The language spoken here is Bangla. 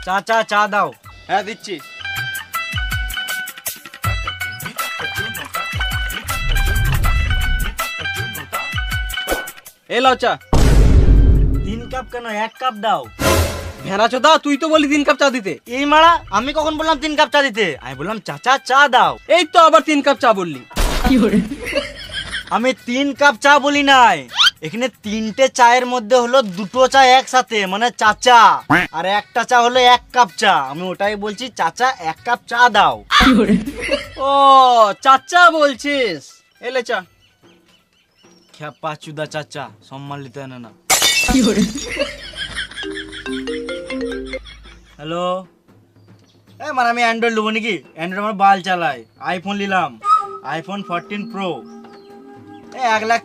চাচা চা দাও। হ্যাঁ দিচ্ছি। এই লাও চা। 3 কাপ কেন, 1 কাপ দাও। ভেড়া চোদা, তুই তো বলি 3 কাপ চা দিতে। এই মারা, আমি কখন বললাম 3 কাপ চা দিতে? আমি বললাম চাচা চা দাও। এই তো আবার 3 কাপ চা বললি। আমি 3 কাপ চা বলি নাই, এখানে 3টে চায়ের মধ্যে হলো 2টো চা একসাথে, মানে চাচা, আর একটা চা হলো 1 কাপ চা। আমি ওটাই বলছি, চাচা 1 কাপ চা দাও। ও চাচা বলছিস, এলে চা। খ্যাপা চুদা চাচা, সম্মান নিতে না না। হ্যালো, মানে আমি অ্যান্ড্রয়েড নেবো নাকি? অ্যান্ড্রয়েড আমার বাল চালাই। আইফোন নিলাম, আইফোন 14 প্রো, 1,30,000